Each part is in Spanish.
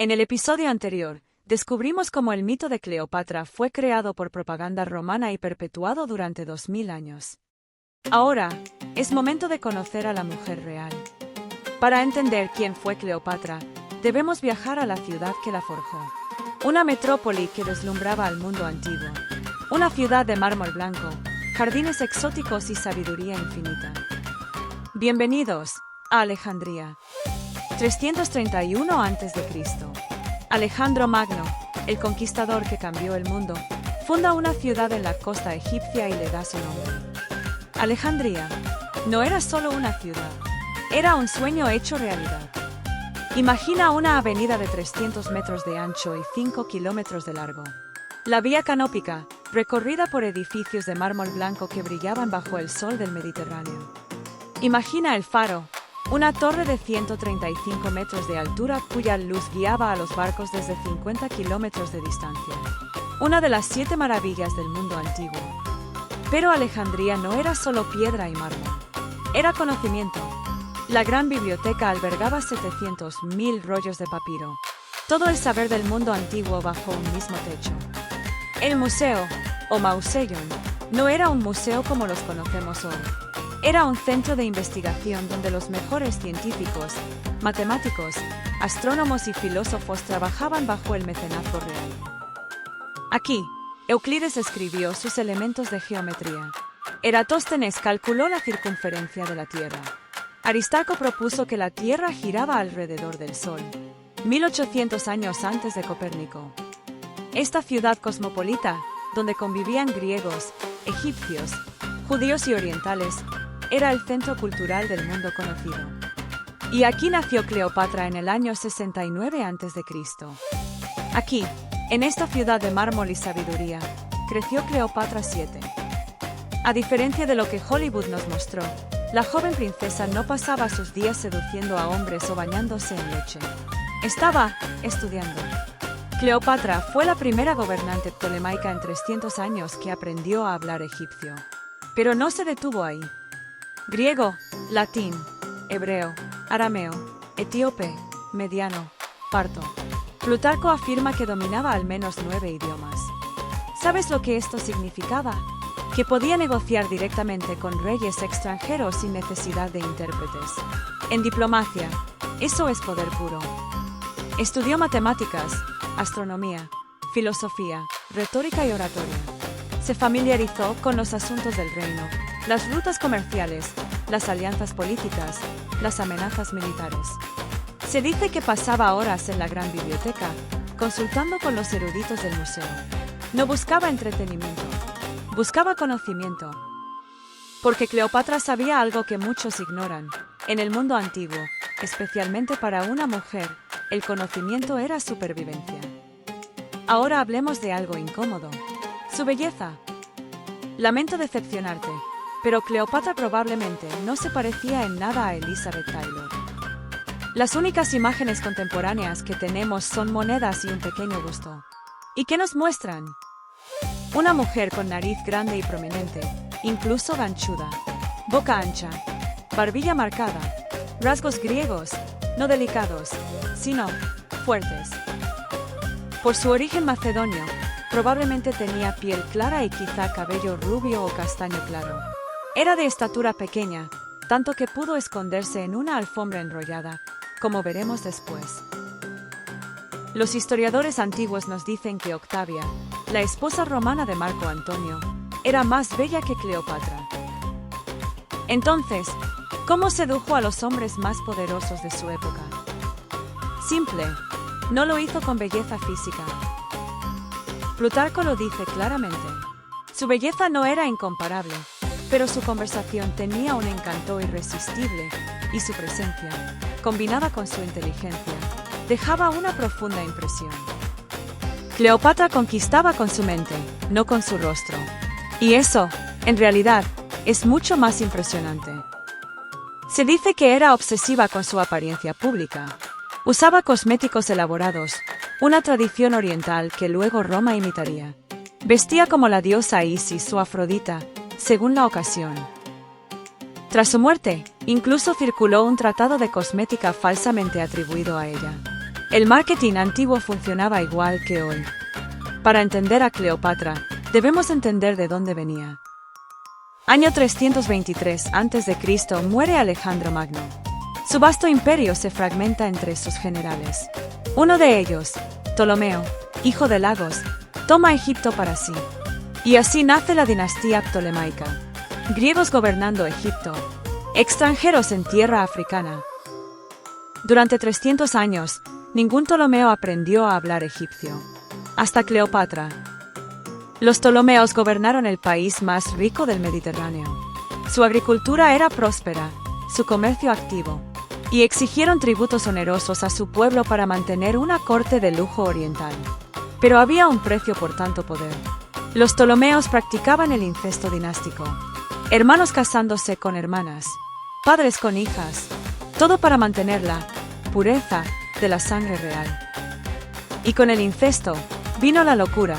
En el episodio anterior, descubrimos cómo el mito de Cleopatra fue creado por propaganda romana y perpetuado durante 2000 años. Ahora, es momento de conocer a la mujer real. Para entender quién fue Cleopatra, debemos viajar a la ciudad que la forjó. Una metrópoli que deslumbraba al mundo antiguo. Una ciudad de mármol blanco, jardines exóticos y sabiduría infinita. Bienvenidos a Alejandría. 331 a.C. Alejandro Magno, el conquistador que cambió el mundo, funda una ciudad en la costa egipcia y le da su nombre. Alejandría no era solo una ciudad, era un sueño hecho realidad. Imagina una avenida de 300 metros de ancho y 5 kilómetros de largo. La vía canópica, recorrida por edificios de mármol blanco que brillaban bajo el sol del Mediterráneo. Imagina el faro, una torre de 135 metros de altura cuya luz guiaba a los barcos desde 50 kilómetros de distancia. Una de las 7 maravillas del mundo antiguo. Pero Alejandría no era solo piedra y mármol. Era conocimiento. La gran biblioteca albergaba 700.000 rollos de papiro. Todo el saber del mundo antiguo bajo un mismo techo. El museo, o Mausoleum, no era un museo como los conocemos hoy. Era un centro de investigación donde los mejores científicos, matemáticos, astrónomos y filósofos trabajaban bajo el mecenazgo real. Aquí, Euclides escribió sus elementos de geometría. Eratóstenes calculó la circunferencia de la Tierra. Aristarco propuso que la Tierra giraba alrededor del Sol, 1800 años antes de Copérnico. Esta ciudad cosmopolita, donde convivían griegos, egipcios, judíos y orientales, era el centro cultural del mundo conocido. Y aquí nació Cleopatra en el año 69 a.C. Aquí, en esta ciudad de mármol y sabiduría, creció Cleopatra VII. A diferencia de lo que Hollywood nos mostró, la joven princesa no pasaba sus días seduciendo a hombres o bañándose en leche. Estaba estudiando. Cleopatra fue la primera gobernante ptolemaica en 300 años que aprendió a hablar egipcio. Pero no se detuvo ahí. Griego, latín, hebreo, arameo, etíope, mediano, parto. Plutarco afirma que dominaba al menos 9 idiomas. ¿Sabes lo que esto significaba? Que podía negociar directamente con reyes extranjeros sin necesidad de intérpretes. En diplomacia, eso es poder puro. Estudió matemáticas, astronomía, filosofía, retórica y oratoria. Se familiarizó con los asuntos del reino, las rutas comerciales, las alianzas políticas, las amenazas militares. Se dice que pasaba horas en la gran biblioteca, consultando con los eruditos del museo. No buscaba entretenimiento, buscaba conocimiento. Porque Cleopatra sabía algo que muchos ignoran. En el mundo antiguo, especialmente para una mujer, el conocimiento era supervivencia. Ahora hablemos de algo incómodo. Su belleza. Lamento decepcionarte, pero Cleopatra probablemente no se parecía en nada a Elizabeth Taylor. Las únicas imágenes contemporáneas que tenemos son monedas y un pequeño busto. ¿Y qué nos muestran? Una mujer con nariz grande y prominente, incluso ganchuda, boca ancha, barbilla marcada, rasgos griegos, no delicados, sino fuertes. Por su origen macedonio, probablemente tenía piel clara y quizá cabello rubio o castaño claro. Era de estatura pequeña, tanto que pudo esconderse en una alfombra enrollada, como veremos después. Los historiadores antiguos nos dicen que Octavia, la esposa romana de Marco Antonio, era más bella que Cleopatra. Entonces, ¿cómo sedujo a los hombres más poderosos de su época? Simple, no lo hizo con belleza física. Plutarco lo dice claramente. Su belleza no era incomparable, pero su conversación tenía un encanto irresistible, y su presencia, combinada con su inteligencia, dejaba una profunda impresión. Cleopatra conquistaba con su mente, no con su rostro. Y eso, en realidad, es mucho más impresionante. Se dice que era obsesiva con su apariencia pública. Usaba cosméticos elaborados, una tradición oriental que luego Roma imitaría. Vestía como la diosa Isis o Afrodita, según la ocasión. Tras su muerte, incluso circuló un tratado de cosmética falsamente atribuido a ella. El marketing antiguo funcionaba igual que hoy. Para entender a Cleopatra, debemos entender de dónde venía. Año 323 a.C. muere Alejandro Magno. Su vasto imperio se fragmenta entre sus generales. Uno de ellos, Ptolomeo, hijo de Lagos, toma Egipto para sí. Y así nace la dinastía ptolemaica. Griegos gobernando Egipto, extranjeros en tierra africana. Durante 300 años, ningún Ptolomeo aprendió a hablar egipcio. Hasta Cleopatra. Los Ptolomeos gobernaron el país más rico del Mediterráneo. Su agricultura era próspera, su comercio activo, y exigieron tributos onerosos a su pueblo para mantener una corte de lujo oriental. Pero había un precio por tanto poder. Los Ptolomeos practicaban el incesto dinástico. Hermanos casándose con hermanas, padres con hijas, todo para mantener la pureza de la sangre real. Y con el incesto vino la locura,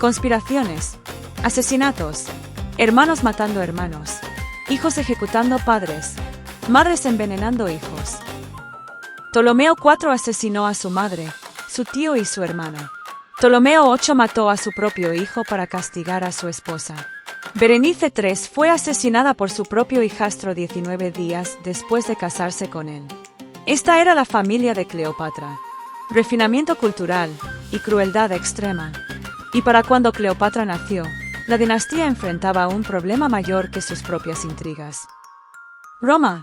conspiraciones, asesinatos, hermanos matando hermanos, hijos ejecutando padres, madres envenenando hijos. Ptolomeo IV asesinó a su madre, su tío y su hermano. Ptolomeo VIII mató a su propio hijo para castigar a su esposa. Berenice III fue asesinada por su propio hijastro 19 días después de casarse con él. Esta era la familia de Cleopatra. Refinamiento cultural y crueldad extrema. Y para cuando Cleopatra nació, la dinastía enfrentaba un problema mayor que sus propias intrigas. Roma.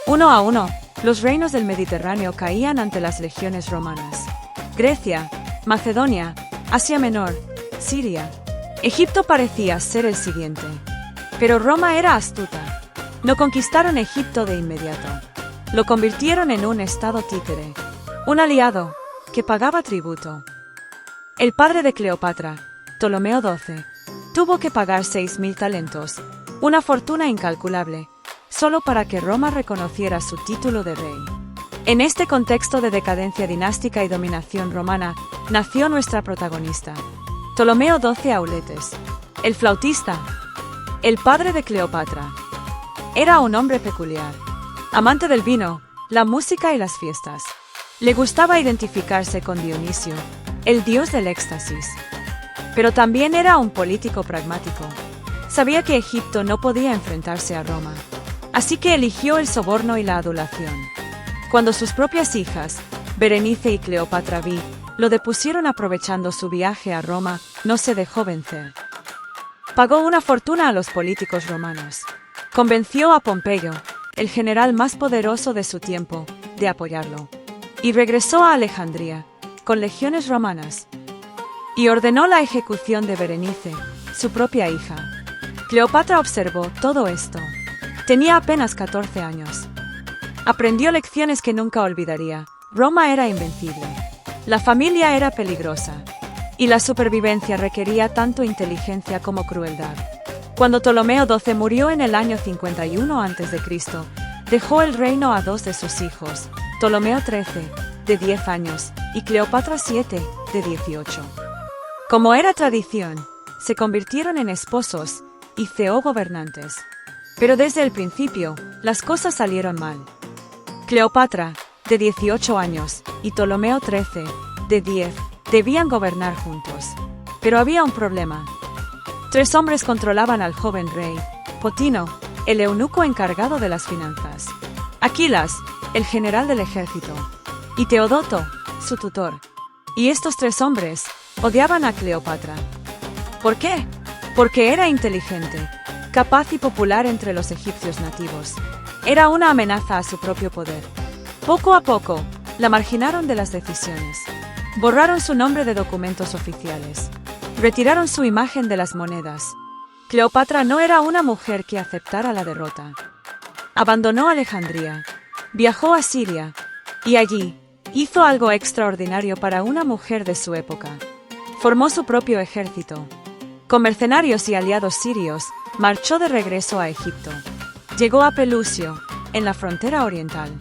Uno a uno, los reinos del Mediterráneo caían ante las legiones romanas. Grecia, Macedonia, Asia Menor, Siria. Egipto parecía ser el siguiente. Pero Roma era astuta. No conquistaron Egipto de inmediato. Lo convirtieron en un estado títere, un aliado que pagaba tributo. El padre de Cleopatra, Ptolomeo XII, tuvo que pagar 6.000 talentos, una fortuna incalculable, solo para que Roma reconociera su título de rey. En este contexto de decadencia dinástica y dominación romana, nació nuestra protagonista, Ptolomeo XII Auletes, el flautista, el padre de Cleopatra. Era un hombre peculiar, amante del vino, la música y las fiestas. Le gustaba identificarse con Dionisio, el dios del éxtasis. Pero también era un político pragmático. Sabía que Egipto no podía enfrentarse a Roma, así que eligió el soborno y la adulación. Cuando sus propias hijas, Berenice y Cleopatra lo depusieron aprovechando su viaje a Roma, no se dejó vencer. Pagó una fortuna a los políticos romanos. Convenció a Pompeyo, el general más poderoso de su tiempo, de apoyarlo. Y regresó a Alejandría, con legiones romanas. Y ordenó la ejecución de Berenice, su propia hija. Cleopatra observó todo esto. Tenía apenas 14 años. Aprendió lecciones que nunca olvidaría. Roma era invencible. La familia era peligrosa. Y la supervivencia requería tanto inteligencia como crueldad. Cuando Ptolomeo XII murió en el año 51 a.C., dejó el reino a 2 de sus hijos, Ptolomeo XIII, de 10 años, y Cleopatra VII, de 18. Como era tradición, se convirtieron en esposos y gobernantes. Pero desde el principio, las cosas salieron mal. Cleopatra, de 18 años, y Ptolomeo XIII, de 10, debían gobernar juntos. Pero había un problema. 3 hombres controlaban al joven rey: Potino, el eunuco encargado de las finanzas; Aquilas, el general del ejército; y Teodoto, su tutor. Y estos 3 hombres odiaban a Cleopatra. ¿Por qué? Porque era inteligente, capaz y popular entre los egipcios nativos. Era una amenaza a su propio poder. Poco a poco, la marginaron de las decisiones. Borraron su nombre de documentos oficiales. Retiraron su imagen de las monedas. Cleopatra no era una mujer que aceptara la derrota. Abandonó Alejandría, viajó a Siria, y allí hizo algo extraordinario para una mujer de su época. Formó su propio ejército. Con mercenarios y aliados sirios, marchó de regreso a Egipto. Llegó a Pelusio, en la frontera oriental.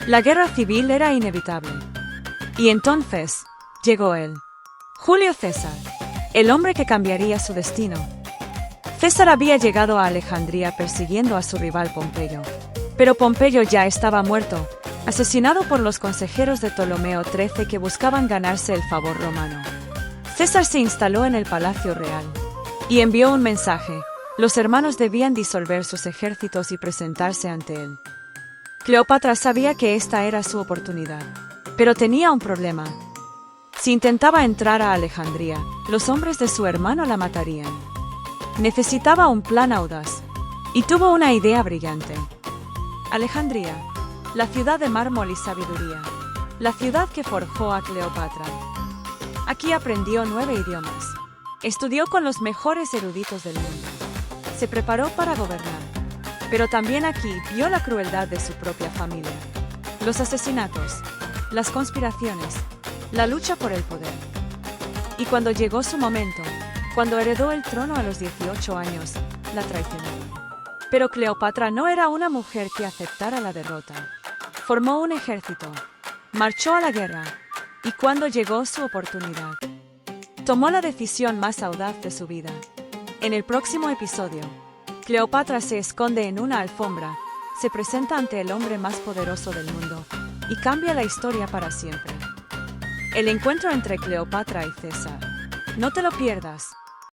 La guerra civil era inevitable. Y entonces, llegó él. Julio César, el hombre que cambiaría su destino. César había llegado a Alejandría persiguiendo a su rival Pompeyo. Pero Pompeyo ya estaba muerto, asesinado por los consejeros de Ptolomeo XIII que buscaban ganarse el favor romano. César se instaló en el palacio real y envió un mensaje: los hermanos debían disolver sus ejércitos y presentarse ante él. Cleopatra sabía que esta era su oportunidad, pero tenía un problema. Si intentaba entrar a Alejandría, los hombres de su hermano la matarían. Necesitaba un plan audaz, y tuvo una idea brillante. Alejandría, la ciudad de mármol y sabiduría, la ciudad que forjó a Cleopatra. Aquí aprendió 9 idiomas, estudió con los mejores eruditos del mundo, se preparó para gobernar, pero también aquí vio la crueldad de su propia familia, los asesinatos, las conspiraciones, la lucha por el poder. Y cuando llegó su momento, cuando heredó el trono a los 18 años, la traicionó. Pero Cleopatra no era una mujer que aceptara la derrota. Formó un ejército, marchó a la guerra, y cuando llegó su oportunidad, tomó la decisión más audaz de su vida. En el próximo episodio, Cleopatra se esconde en una alfombra, se presenta ante el hombre más poderoso del mundo, y cambia la historia para siempre. El encuentro entre Cleopatra y César. No te lo pierdas.